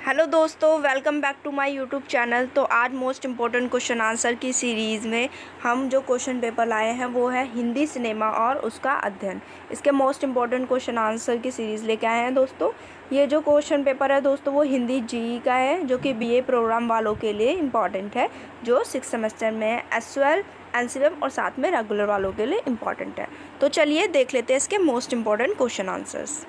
Hello दोस्तों, welcome back to my YouTube channel. तो आज मोस्ट इम्पोर्टेंट क्वेश्चन आंसर की सीरीज़ में हम जो क्वेश्चन पेपर लाए हैं वो है हिंदी सिनेमा और उसका अध्ययन। इसके मोस्ट इम्पोर्टेंट क्वेश्चन आंसर की सीरीज़ लेके आए हैं दोस्तों। ये जो क्वेश्चन पेपर है दोस्तों वो हिंदी जीई का है, जो कि बीए प्रोग्राम वालों के लिए इम्पॉर्टेंट है, जो 6 सेमेस्टर में है, एसवाल, एनसीएम और साथ में रेगुलर वालों के लिए इम्पॉर्टेंट है। तो चलिए देख लेते हैं इसके मोस्ट इम्पॉर्टेंट क्वेश्चन आंसर्स।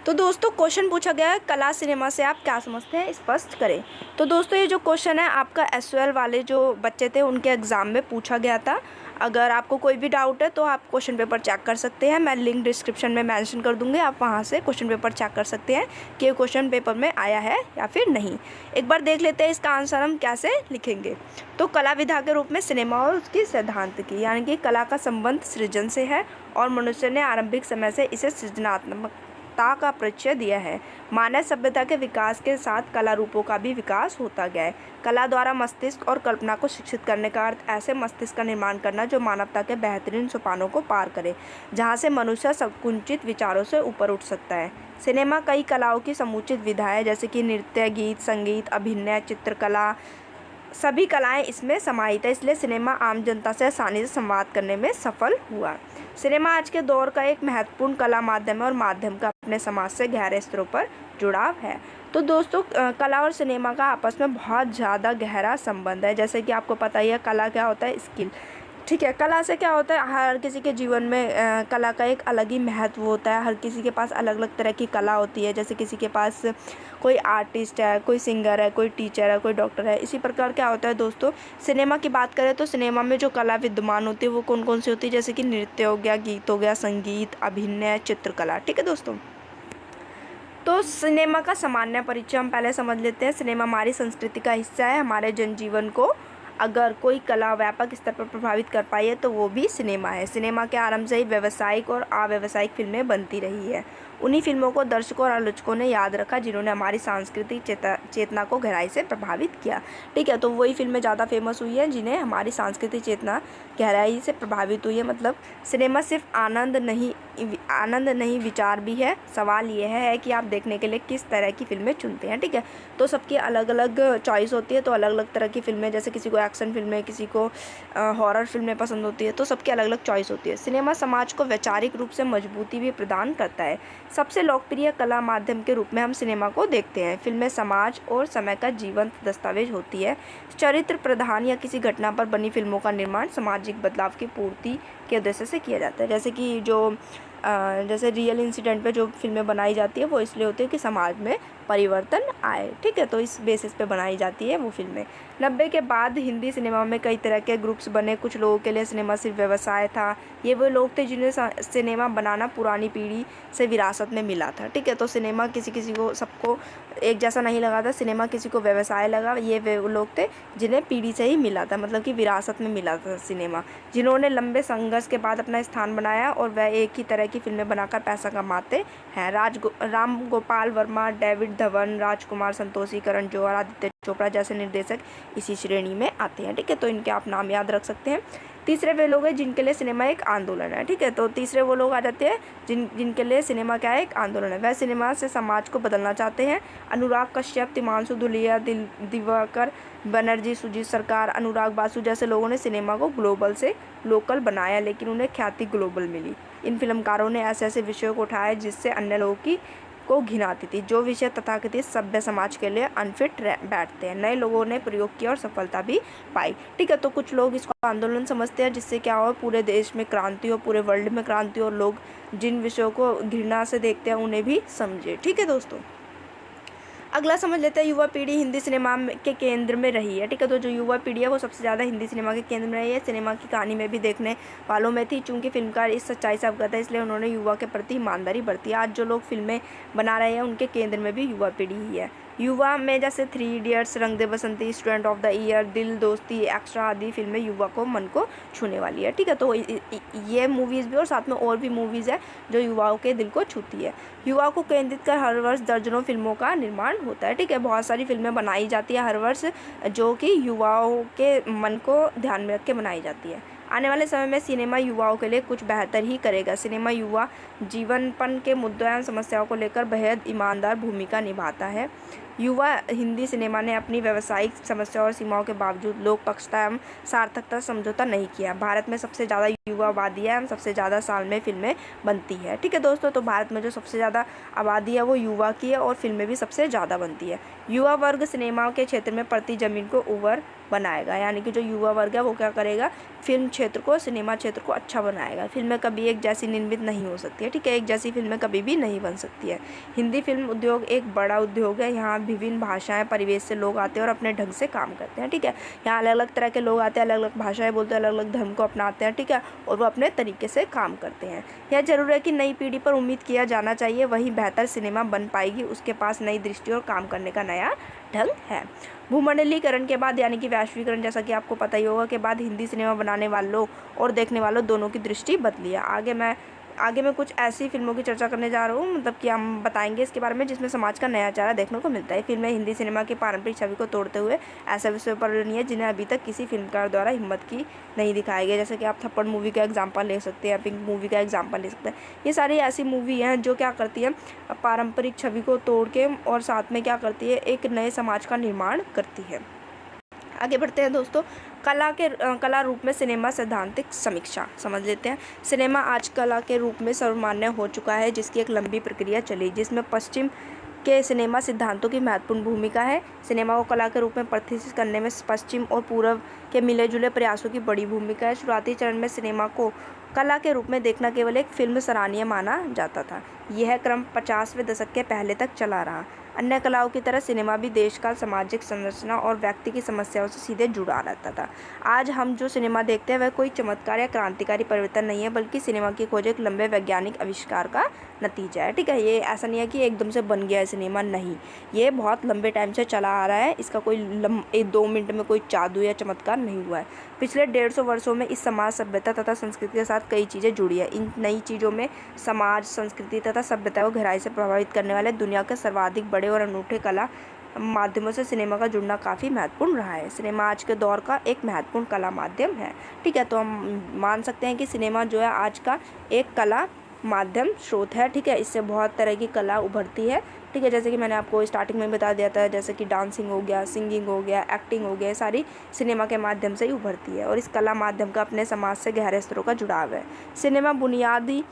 तो दोस्तों क्वेश्चन पूछा गया है, कला सिनेमा से आप क्या समझते हैं, स्पष्ट करें। तो दोस्तों ये जो क्वेश्चन है आपका एसवाल वाले जो बच्चे थे उनके एग्ज़ाम में पूछा गया था। अगर आपको कोई भी डाउट है तो आप क्वेश्चन पेपर चेक कर सकते हैं, मैं लिंक डिस्क्रिप्शन में मेंशन कर दूंगी, आप वहां से क्वेश्चन पेपर चेक कर सकते हैं कि ये क्वेश्चन पेपर में आया है या फिर नहीं। एक बार देख लेते हैं इसका आंसर हम कैसे लिखेंगे। तो कला विधा के रूप में सिनेमा और उसकी सिद्धांत की, यानी कि कला का संबंध सृजन से है और मनुष्य ने आरंभिक समय से इसे सृजनात्मक का परिचय दिया है। मानव सभ्यता के विकास के साथ कला रूपों का भी विकास होता गया है। कला द्वारा मस्तिष्क और कल्पना को शिक्षित करने का अर्थ ऐसे मस्तिष्क का निर्माण करना जो मानवता के बेहतरीन सोपानों को पार करे, जहां से मनुष्य संकुचित विचारों से ऊपर उठ सकता है। सिनेमा कई कलाओं की समुचित विधा है, जैसे कि नृत्य, गीत, संगीत, अभिनय, चित्रकला, सभी कलाएं इसमें समाहित है। इसलिए सिनेमा आम जनता से आसानी से संवाद करने में सफल हुआ। सिनेमा आज के दौर का एक महत्वपूर्ण कला माध्यम है और माध्यम का अपने समाज से गहरे स्तरों पर जुड़ाव है। तो दोस्तों कला और सिनेमा का आपस में बहुत ज़्यादा गहरा संबंध है। जैसे कि आपको पता ही है कला क्या होता है, स्किल, ठीक है। कला से क्या होता है, हर किसी के जीवन में कला का एक अलग ही महत्व होता है। हर किसी के पास अलग अलग तरह की कला होती है। जैसे किसी के पास कोई आर्टिस्ट है, कोई सिंगर है, कोई टीचर है, कोई डॉक्टर है। इसी प्रकार क्या होता है दोस्तों, सिनेमा की बात करें तो सिनेमा में जो कला विद्यमान होती है वो कौन कौन सी होती है, जैसे कि नृत्य हो गया, गीत हो गया, संगीत, अभिनय, चित्रकला, ठीक है दोस्तों। तो सिनेमा का सामान्य परिचय हम पहले समझ लेते हैं। सिनेमा हमारी संस्कृति का हिस्सा है। हमारे जनजीवन को अगर कोई कला व्यापक स्तर पर प्रभावित कर पाई है तो वो भी सिनेमा है। सिनेमा के आरंभ से ही व्यावसायिक और अव्यावसायिक फिल्में बनती रही है। उन्हीं फिल्मों को दर्शकों और आलोचकों ने याद रखा जिन्होंने हमारी सांस्कृतिक चेतना को गहराई से प्रभावित किया, ठीक है। तो वही फिल्में ज़्यादा फेमस हुई हैं जिन्हें हमारी सांस्कृतिक चेतना गहराई से प्रभावित हुई है। मतलब सिनेमा सिर्फ आनंद नहीं विचार भी है। सवाल यह है कि आप देखने के लिए किस तरह की फिल्में चुनते हैं, ठीक है। तो सबकी अलग अलग चॉइस होती है, तो अलग अलग तरह की फिल्में, जैसे किसी को एक्शन फिल्में, किसी को हॉरर फिल्में पसंद होती है, तो सबकी अलग अलग चॉइस होती है। सिनेमा समाज को वैचारिक रूप से मजबूती भी प्रदान करता है। सबसे लोकप्रिय कला माध्यम के रूप में हम सिनेमा को देखते हैं। फिल्में समाज और समय का जीवंत दस्तावेज होती है। चरित्र प्रधान या किसी घटना पर बनी फिल्मों का निर्माण सामाजिक बदलाव की पूर्ति के उद्देश्य से किया जाता है। जैसे कि जैसे रियल इंसिडेंट पे जो फिल्में बनाई जाती है वो इसलिए होती है कि समाज में परिवर्तन आए, ठीक है। तो इस बेसिस पे बनाई जाती है वो फिल्में। 90 के बाद हिंदी सिनेमा में कई तरह के ग्रुप्स बने। कुछ लोगों के लिए सिनेमा सिर्फ व्यवसाय था। ये वो लोग थे जिन्हें सिनेमा बनाना पुरानी पीढ़ी से विरासत में मिला था, ठीक है। तो सिनेमा किसी किसी को, सबको एक जैसा नहीं लगा था। सिनेमा किसी को व्यवसाय लगा। ये वो लोग थे जिन्हें पीढ़ी से ही मिला था, मतलब कि विरासत में मिला था सिनेमा, जिन्होंने लंबे संघर्ष के बाद अपना स्थान बनाया और वह एक ही तरह की फिल्में बनाकर पैसा कमाते हैं। राम गोपाल वर्मा, डेविड धवन, राजकुमार संतोषी, करण जौहर, आदित्य चोपड़ा जैसे निर्देशक इसी श्रेणी में आते हैं, ठीक है। तो इनके आप नाम याद रख सकते हैं। तीसरे वे लोग हैं जिनके लिए सिनेमा एक आंदोलन है, ठीक है। तो तीसरे वो लोग आ जाते हैं जिनके लिए सिनेमा क्या है, एक आंदोलन है। वह सिनेमा से समाज को बदलना चाहते हैं। अनुराग कश्यप, तिमांशु धुलिया, दिवाकर बनर्जी, सुजीत सरकार, अनुराग बासु जैसे लोगों ने सिनेमा को ग्लोबल से लोकल बनाया, लेकिन उन्हें ख्याति ग्लोबल मिली। इन फिल्मकारों ने ऐसे ऐसे विषयों को उठाया जिससे अन्य लोगों को घिन आती थी, जो विषय तथाकथित सभ्य समाज के लिए अनफिट बैठते हैं। नए लोगों ने प्रयोग किया और सफलता भी पाई, ठीक है। तो कुछ लोग इसको आंदोलन समझते हैं जिससे क्या हो, पूरे देश में क्रांति हो, पूरे वर्ल्ड में क्रांति हो, और लोग जिन विषयों को घृणा से देखते हैं उन्हें भी समझे, ठीक है दोस्तों। अगला समझ लेते हैं, युवा पीढ़ी हिंदी सिनेमा के केंद्र में रही है, ठीक है। तो जो युवा पीढ़ी है वो सबसे ज़्यादा हिंदी सिनेमा के केंद्र में रही है। सिनेमा की कहानी में भी देखने वालों में थी। चूंकि फिल्मकार इस सच्चाई से अवगत है इसलिए उन्होंने युवा के प्रति ईमानदारी बरती। आज जो लोग फिल्में बना रहे हैं उनके केंद्र में भी युवा पीढ़ी ही है। युवा में जैसे 3 इडियट्स, रंग दे बसंती, स्टूडेंट ऑफ द ईयर, दिल दोस्ती, एक्स्ट्रा आदि फिल्में युवा को मन को छूने वाली है, ठीक है। तो ये मूवीज़ भी और साथ में और भी मूवीज़ है जो युवाओं के दिल को छूती है। युवाओं को केंद्रित कर हर वर्ष दर्जनों फिल्मों का निर्माण होता है, ठीक है। बहुत सारी फिल्में बनाई जाती है हर वर्ष जो कि युवाओं के मन को ध्यान में रख के बनाई जाती है। आने वाले समय में सिनेमा युवाओं के लिए कुछ बेहतर ही करेगा। सिनेमा युवा जीवनपन के मुद्दों एवं समस्याओं को लेकर बेहद ईमानदार भूमिका निभाता है। युवा हिंदी सिनेमा ने अपनी व्यावसायिक समस्या और सीमाओं के बावजूद लोक पक्षता एवं सार्थकता समझौता नहीं किया। भारत में सबसे ज़्यादा युवा आबादी है एवं सबसे ज़्यादा साल में फिल्में बनती है। ठीक है दोस्तों, तो भारत में जो सबसे ज़्यादा आबादी है वो युवा की है और फिल्में भी सबसे ज़्यादा बनती है। युवा वर्ग सिनेमा के क्षेत्र में प्रति ज़मीन को उभर बनाएगा, यानी कि जो युवा वर्ग है वो क्या करेगा, फिल्म क्षेत्र को, सिनेमा क्षेत्र को अच्छा बनाएगा। फिल्में कभी एक जैसी निर्मित नहीं हो सकती है। ठीक है, एक जैसी फिल्में कभी भी नहीं बन सकती है। हिंदी फिल्म उद्योग एक बड़ा उद्योग है। यहाँ विभिन्न भाषाएं, परिवेश से लोग आते हैं और अपने ढंग से काम करते हैं। ठीक है, यहाँ अलग अलग तरह के लोग आते हैं, अलग अलग भाषाएं बोलते हैं, अलग अलग धर्म को अपनाते हैं। ठीक है, और वो अपने तरीके से काम करते हैं। यह जरूर है कि नई पीढ़ी पर उम्मीद किया जाना चाहिए, वही बेहतर सिनेमा बन पाएगी। उसके पास नई दृष्टि और काम करने का नया ढंग है। भूमंडलीकरण के बाद, यानी कि वैश्वीकरण, जैसा कि आपको पता ही होगा, के बाद हिंदी सिनेमा बनाने वालों और देखने वालों दोनों की दृष्टि बदली है। आगे मैं कुछ ऐसी फिल्मों की चर्चा करने जा रहा हूँ, मतलब कि हम बताएंगे इसके बारे में जिसमें समाज का नया चेहरा देखने को मिलता है। फिल्में हिंदी सिनेमा की पारंपरिक छवि को तोड़ते हुए ऐसे विषयों पर नहीं है जिन्हें अभी तक किसी फिल्मकार द्वारा हिम्मत की नहीं दिखाई गई। जैसे कि आप थप्पड़ मूवी का एग्जाम्पल ले सकते हैं, पिंक मूवी का एग्जाम्पल ले सकते हैं। ये सारी ऐसी मूवी हैं जो क्या करती है, पारंपरिक छवि को तोड़ के और साथ में क्या करती है, एक नए समाज का निर्माण करती है। आगे बढ़ते हैं दोस्तों, कला रूप में सिनेमा सैद्धांतिक समीक्षा समझ लेते हैं। सिनेमा आज कला के रूप में सर्वमान्य हो चुका है, जिसकी एक लंबी प्रक्रिया चली, जिसमें पश्चिम के सिनेमा सिद्धांतों की महत्वपूर्ण भूमिका है। सिनेमा को कला के रूप में प्रतिष्ठित करने में पश्चिम और पूर्व के मिले जुले प्रयासों की बड़ी भूमिका है। शुरुआती चरण में सिनेमा को कला के रूप में देखना केवल एक फिल्म सराहनीय माना जाता था। यह क्रम 50वें दशक के पहले तक चला रहा। अन्य कलाओं की तरह सिनेमा भी देश का सामाजिक संरचना और व्यक्ति की समस्याओं से सीधे जुड़ा रहता था। आज हम जो सिनेमा देखते हैं वह कोई चमत्कार या क्रांतिकारी परिवर्तन नहीं है, बल्कि सिनेमा की खोज एक लंबे वैज्ञानिक आविष्कार का नतीजा है। ठीक है, ये ऐसा नहीं है कि एकदम से बन गया है सिनेमा, नहीं, ये बहुत लंबे टाइम से चला आ रहा है। इसका कोई 1-2 मिनट में कोई जादू या चमत्कार नहीं हुआ है। पिछले 150 वर्षों में इस समाज, सभ्यता तथा संस्कृति के साथ कई चीज़ें जुड़ी है। इन नई चीज़ों में समाज, संस्कृति तथा सभ्यता को गहराई से प्रभावित करने वाले दुनिया के सर्वाधिक बड़े और अनूठे कला माध्यमों से सिनेमा का जुड़ना काफ़ी महत्वपूर्ण रहा है। सिनेमा आज के दौर का एक महत्वपूर्ण कला माध्यम है। ठीक है, तो हम मान सकते हैं कि सिनेमा जो है आज का एक कला माध्यम स्रोत है। ठीक है, इससे बहुत तरह की कला उभरती है। ठीक है, जैसे कि मैंने आपको स्टार्टिंग में बता दिया था, जैसे कि डांसिंग हो गया, सिंगिंग हो गया, एक्टिंग हो गया, सारी सिनेमा के माध्यम से ही उभरती है। और इस कला माध्यम का अपने समाज से गहरे स्तरों का जुड़ाव है। सिनेमा बुनियादी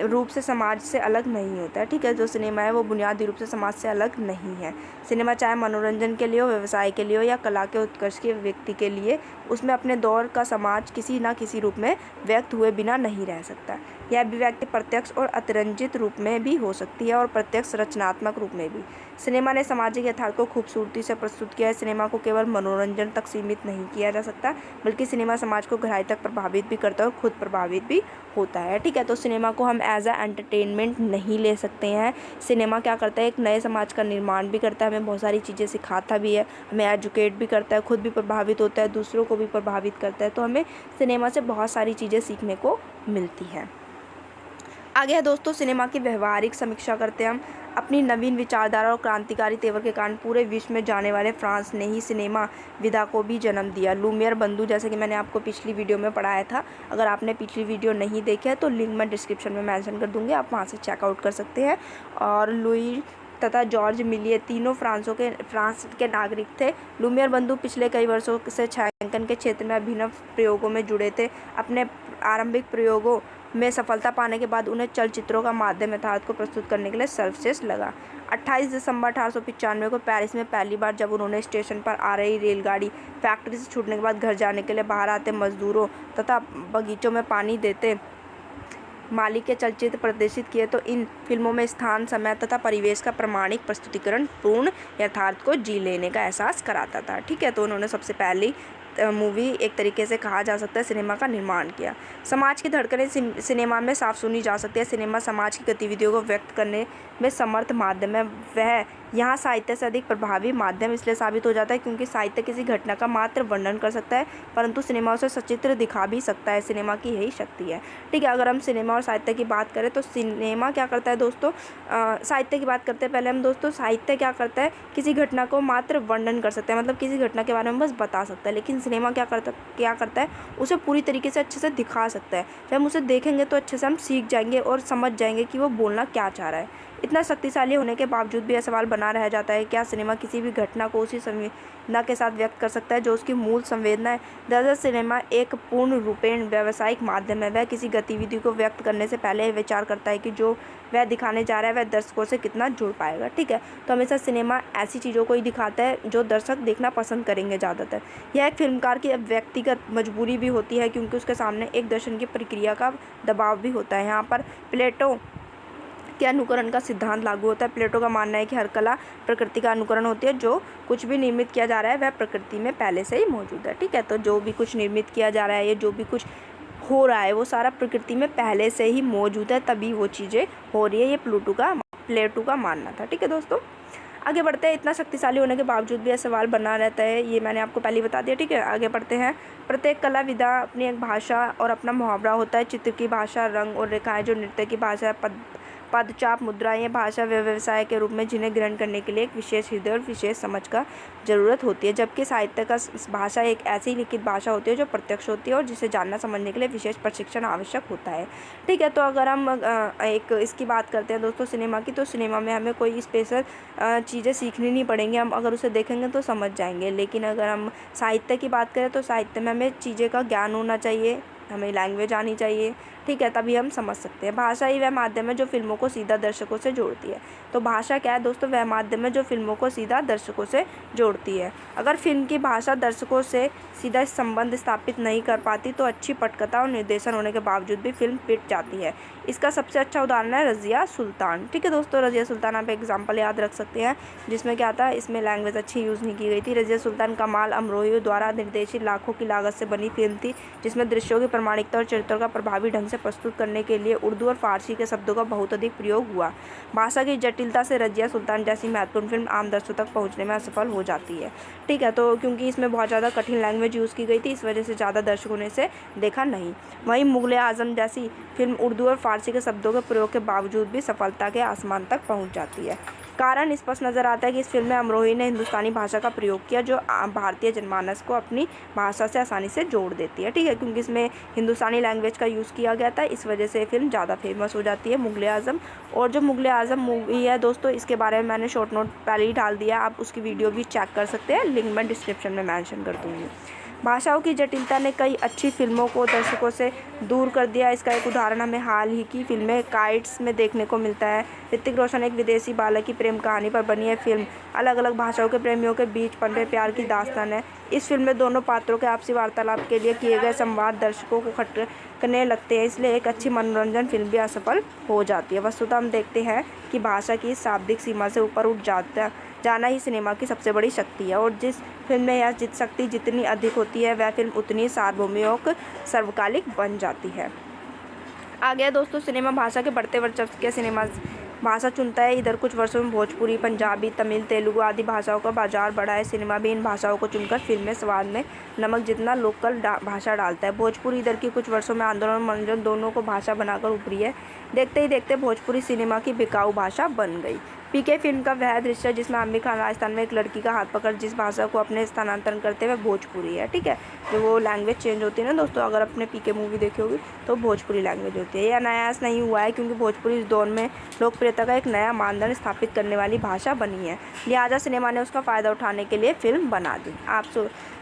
रूप से समाज से अलग नहीं होता है। ठीक है, जो सिनेमा है वो बुनियादी रूप से समाज से अलग नहीं है। सिनेमा चाहे मनोरंजन के लिए हो, व्यवसाय के लिए हो या कला के उत्कर्ष के व्यक्ति के लिए, उसमें अपने दौर का समाज किसी न किसी रूप में व्यक्त हुए बिना नहीं रह सकता। यह अभिव्यक्ति प्रत्यक्ष और अतिरंजित रूप में भी हो सकती है और प्रत्यक्ष रचनात्मक रूप में भी। सिनेमा ने सामाजिक यथार्थ को खूबसूरती से प्रस्तुत किया है। सिनेमा को केवल मनोरंजन तक सीमित नहीं किया जा सकता, बल्कि सिनेमा समाज को गहराई तक प्रभावित भी करता है और खुद प्रभावित भी होता है। ठीक है, तो सिनेमा को हम एज अ एंटरटेनमेंट नहीं ले सकते हैं। सिनेमा क्या करता है, एक नए समाज का निर्माण भी करता है, हमें बहुत सारी चीज़ें सिखाता भी है, हमें एजुकेट भी करता है, खुद भी प्रभावित होता है, दूसरों को भी प्रभावित करता है। तो हमें सिनेमा से बहुत सारी चीज़ें सीखने को मिलती हैं। आगे है दोस्तों, सिनेमा की व्यवहारिक समीक्षा करते हैं हम। अपनी नवीन विचारधारा और क्रांतिकारी तेवर के कारण पूरे विश्व में जाने वाले फ्रांस ने ही सिनेमा विधा को भी जन्म दिया। लूमियर बंधु, जैसे कि मैंने आपको पिछली वीडियो में पढ़ाया था, अगर आपने पिछली वीडियो नहीं देखी है तो लिंक मैं डिस्क्रिप्शन में मेंशन कर दूँगी, आप वहाँ से चेकआउट कर सकते हैं। और लुई तथा जॉर्ज मिलिए तीनों फ्रांस के नागरिक थे। लूमियर बंधु पिछले कई वर्षों से छायांकन के क्षेत्र में अभिनव प्रयोगों में जुड़े थे। अपने आरंभिक प्रयोगों में सफलता पाने के बाद उन्हें चलचित्रों का माध्यम यथार्थ को प्रस्तुत करने के लिए सर्वश्रेष्ठ लगा। 28 दिसंबर 1895 को पेरिस में पहली बार जब उन्होंने स्टेशन पर आ रही रेलगाड़ी, फैक्ट्री से छूटने के बाद घर जाने के लिए बाहर आते मजदूरों तथा बगीचों में पानी देते मालिक के चलचित्र प्रदर्शित किए, तो इन फिल्मों में स्थान, समय तथा परिवेश का प्रमाणिक प्रस्तुतिकरण पूर्ण यथार्थ को जी लेने का एहसास कराता था। ठीक है, तो उन्होंने सबसे पहली मूवी, एक तरीके से कहा जा सकता है, सिनेमा का निर्माण किया। समाज की धड़कनें सिनेमा में साफ सुनी जा सकती है। सिनेमा समाज की गतिविधियों को व्यक्त करने में समर्थ माध्यम है। वह यहाँ साहित्य से अधिक प्रभावी माध्यम इसलिए साबित हो जाता है क्योंकि साहित्य किसी घटना का मात्र वर्णन कर सकता है, परंतु सिनेमा उसे सचित्र दिखा भी सकता है। सिनेमा की यही शक्ति है। ठीक है, अगर हम सिनेमा और साहित्य की बात करें तो सिनेमा क्या करता है दोस्तों, साहित्य की बात करते हैं पहले हम दोस्तों। साहित्य क्या करता है, किसी घटना को मात्र वर्णन कर सकता है, मतलब किसी घटना के बारे में बस बता सकता है। लेकिन सिनेमा क्या करता है, उसे पूरी तरीके से अच्छे से दिखा सकता है। जब हम उसे देखेंगे तो अच्छे से हम सीख जाएंगे और समझ जाएंगे कि वो बोलना क्या चाह रहा है। इतना शक्तिशाली होने के बावजूद भी यह सवाल बना रह जाता है, क्या सिनेमा किसी भी घटना को उसी संवेदना के साथ व्यक्त कर सकता है जो उसकी मूल संवेदना है। दरअसल सिनेमा एक पूर्ण रूपेण व्यावसायिक माध्यम है। वह किसी गतिविधि को व्यक्त करने से पहले विचार करता है कि जो वह दिखाने जा रहा है वह दर्शकों से कितना जुड़ पाएगा। ठीक है, तो हमेशा सिनेमा ऐसी चीज़ों को ही दिखाता है जो दर्शक देखना पसंद करेंगे ज़्यादातर। यह एक फिल्मकार की व्यक्तिगत मजबूरी भी होती है, क्योंकि उसके सामने एक दर्शन की प्रक्रिया का दबाव भी होता है। यहाँ पर प्लेटो के अनुकरण का सिद्धांत लागू होता है। प्लेटो का मानना है कि हर कला प्रकृति का अनुकरण होती है। जो कुछ भी निर्मित किया जा रहा है वह प्रकृति में पहले से ही मौजूद है। ठीक है, तो जो भी कुछ निर्मित किया जा रहा है या जो भी कुछ हो रहा है वो सारा प्रकृति में पहले से ही मौजूद है, तभी वो चीज़ें हो रही है। ये प्लेटो का मानना था। ठीक है दोस्तों, आगे बढ़ते हैं। इतना शक्तिशाली होने के बावजूद भी यह सवाल बना रहता है, ये मैंने आपको पहले ही बता दिया। ठीक है, आगे बढ़ते हैं। प्रत्येक कला विधा अपनी एक भाषा और अपना मुहावरा होता है। चित्र की भाषा, रंग और रेखाएं जो नृत्य की भाषा, पदचाप, मुद्राएं, ये भाषा व्यवसाय के रूप में जिन्हें ग्रहण करने के लिए एक विशेष हृदय और विशेष समझ का ज़रूरत होती है। जबकि साहित्य का भाषा एक ऐसी लिखित भाषा होती है जो प्रत्यक्ष होती है और जिसे जानना समझने के लिए विशेष प्रशिक्षण आवश्यक होता है। ठीक है, तो अगर हम एक इसकी बात करते हैं दोस्तों सिनेमा की, तो सिनेमा में हमें कोई स्पेशल चीज़ें सीखनी नहीं पड़ेंगी, हम अगर उसे देखेंगे तो समझ जाएंगे। लेकिन अगर हम साहित्य की बात करें तो साहित्य में हमें चीज़ें का ज्ञान होना चाहिए, हमें लैंग्वेज आनी चाहिए। ठीक है, तभी हम समझ सकते हैं। भाषा ही वह माध्यम है जो फिल्मों को सीधा दर्शकों से जोड़ती है। तो भाषा क्या है दोस्तों? वह माध्यम है जो फिल्मों को सीधा दर्शकों से जोड़ती है। अगर फिल्म की भाषा दर्शकों से सीधा संबंध स्थापित नहीं कर पाती तो अच्छी पटकथा और निर्देशन होने के बावजूद भी फिल्म पिट जाती है। इसका सबसे अच्छा उदाहरण है रज़िया सुल्तान। ठीक है दोस्तों, रज़िया सुल्तान आप एग्जाम्पल याद रख सकते हैं, जिसमें क्या था, इसमें लैंग्वेज अच्छी यूज़ नहीं की गई थी। रज़िया सुल्तान कमाल अमरोही द्वारा निर्देशित लाखों की लागत से बनी फिल्म थी, जिसमें दृश्यों की प्रामाणिकता और चरित्रों का प्रभावी ढंग से प्रस्तुत करने के लिए उर्दू और फारसी के शब्दों का बहुत अधिक प्रयोग हुआ। भाषा की जटिलता से रज़िया सुल्तान जैसी महत्वपूर्ण फिल्म आम दर्शकों तक पहुंचने में असफल हो जाती है। ठीक है, तो क्योंकि इसमें बहुत ज़्यादा कठिन लैंग्वेज यूज़ की गई थी, इस वजह से ज़्यादा दर्शकों ने इसे देखा नहीं। वहीं मुग़ल आज़म जैसी फिल्म उर्दू और फारसी के शब्दों के प्रयोग के बावजूद भी सफलता के आसमान तक पहुँच जाती है। कारण स्पष्ट नज़र आता है कि इस फिल्म में अमरोही ने हिंदुस्तानी भाषा का प्रयोग किया, जो भारतीय जनमानस को अपनी भाषा से आसानी से जोड़ देती है। ठीक है, क्योंकि इसमें हिंदुस्तानी लैंग्वेज का यूज़ किया गया था, इस वजह से फिल्म ज़्यादा फेमस हो जाती है मुग़ल आज़म। और जो मुग़ल आज़म मूवी है दोस्तों, इसके बारे में मैंने शॉर्ट नोट पहले ही डाल दिया, आप उसकी वीडियो भी चेक कर सकते हैं, लिंक मैं डिस्क्रिप्शन में मेंशन कर दूँगी। भाषाओं की जटिलता ने कई अच्छी फिल्मों को दर्शकों से दूर कर दिया। इसका एक उदाहरण हमें हाल ही की फिल्में काइट्स में देखने को मिलता है। ऋतिक रोशन एक विदेशी बालक की प्रेम कहानी पर बनी है फिल्म अलग अलग भाषाओं के प्रेमियों के बीच पनपे प्यार की दास्तान है। इस फिल्म में दोनों पात्रों के आपसी वार्तालाप के लिए किए गए संवाद दर्शकों को खटकने लगते हैं, इसलिए एक अच्छी मनोरंजन फिल्म भी असफल हो जाती है। वस्तुतः हम देखते हैं कि भाषा की शाब्दिक सीमा से ऊपर उठ जाना ही सिनेमा की सबसे बड़ी शक्ति है, और जिस फिल्म में यह शक्ति जितनी अधिक होती है वह फिल्म उतनी सार्वभौमिक सर्वकालिक बन जाती है। आगे दोस्तों, सिनेमा भाषा के बढ़ते वर्चस्व के सिनेमा भाषा चुनता है। इधर कुछ वर्षों में भोजपुरी, पंजाबी, तमिल, तेलुगु आदि भाषाओं का बाजार बढ़ा है। सिनेमा भी इन भाषाओं को चुनकर फिल्म में स्वाद में नमक जितना लोकल भाषा डालता है। भोजपुरी इधर की कुछ वर्षों में आंदोलन और मनोरंजन दोनों को भाषा बनाकर उभरी है। देखते ही देखते भोजपुरी सिनेमा की बिकाऊ भाषा बन गई। पीके फिल्म का वह दृश्य जिसमें आमिर खान राजस्थान में एक लड़की का हाथ पकड़ जिस भाषा को अपने स्थानांतरण करते हुए भोजपुरी है। ठीक है, जो वो लैंग्वेज चेंज होती है ना दोस्तों, अगर अपने पीके मूवी देखी होगी तो भोजपुरी लैंग्वेज होती है। यह नयास नहीं हुआ है, क्योंकि भोजपुरी इस दौर में लोकप्रियता का एक नया मानदंड स्थापित करने वाली भाषा बनी है, लिहाजा सिनेमा ने उसका फ़ायदा उठाने के लिए फिल्म बना दी।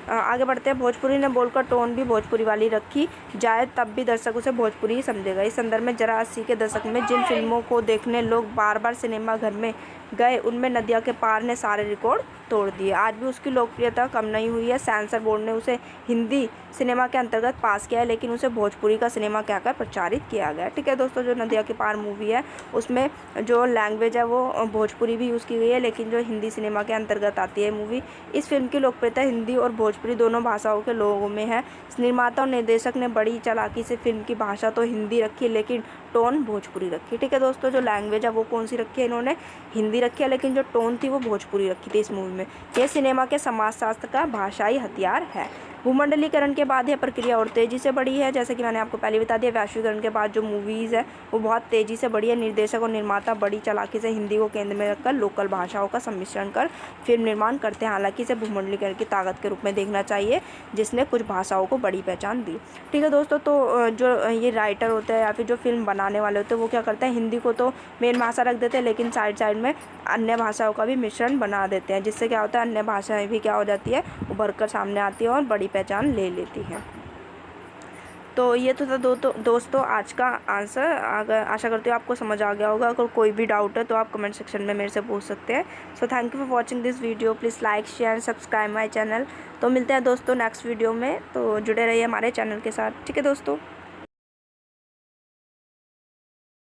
आगे बढ़ते हैं। भोजपुरी ने बोलकर टोन भी भोजपुरी वाली रखी जाए तब भी दर्शक उसे भोजपुरी ही समझेगा। इस संदर्भ में जरा 80 के दशक में जिन फिल्मों को देखने लोग बार बार सिनेमा घर में गए, उनमें नदिया के पार ने सारे रिकॉर्ड तोड़ दिए। आज भी उसकी लोकप्रियता कम नहीं हुई है। सेंसर बोर्ड ने उसे हिंदी सिनेमा के अंतर्गत पास किया है, लेकिन उसे भोजपुरी का सिनेमा कहकर प्रचारित किया गया। ठीक है दोस्तों, जो नदिया के पार मूवी है उसमें जो लैंग्वेज है वो भोजपुरी भी यूज़ की गई है, लेकिन जो हिंदी सिनेमा के अंतर्गत आती है मूवी। इस फिल्म की लोकप्रियता हिंदी और भोजपुरी दोनों भाषाओं के लोगों में है। निर्माता और निर्देशक ने बड़ी चालाकी से फिल्म की भाषा तो हिंदी रखी, लेकिन टोन भोजपुरी रखी। ठीक है दोस्तों, जो लैंग्वेज है वो कौन सी रखी है, इन्होंने हिंदी रखी है, लेकिन जो टोन थी वो भोजपुरी रखी थी इस मूवी में। यह सिनेमा के समाजशास्त्र का भाषाई हथियार है। भूमंडलीकरण के बाद यह प्रक्रिया और तेज़ी से बढ़ी है। जैसे कि मैंने आपको पहले बता दिया, वैश्वीकरण के बाद जो मूवीज़ है वो बहुत तेज़ी से बढ़ी है। निर्देशक और निर्माता बड़ी चालाकी से हिंदी को केंद्र में रखकर लोकल भाषाओं का सम्मिश्रण कर फिल्म निर्माण करते हैं। हालांकि इसे भूमंडलीकरण की ताकत के रूप में देखना चाहिए, जिसने कुछ भाषाओं को बड़ी पहचान दी। ठीक है दोस्तों, तो जो ये राइटर होते हैं या फिर जो फिल्म बनाने वाले होते हैं वो क्या करते हैं, हिंदी को तो मेन भाषा रख देते हैं, लेकिन साइड साइड में अन्य भाषाओं का भी मिश्रण बना देते हैं, जिससे क्या होता है अन्य भाषाएं भी क्या हो जाती है, उभर कर सामने आती है और बड़ी पहचान ले लेती है। तो ये तो था दोस्तों आज का आंसर। अगर आशा करती हूँ आपको समझ आ गया होगा। अगर कोई भी डाउट है तो आप कमेंट सेक्शन में मेरे से पूछ सकते हैं। So thank you for watching this video. Please like share subscribe my channel. तो मिलते हैं दोस्तों नेक्स्ट वीडियो में, तो जुड़े रहिए हमारे चैनल के साथ। ठीक है दोस्तों।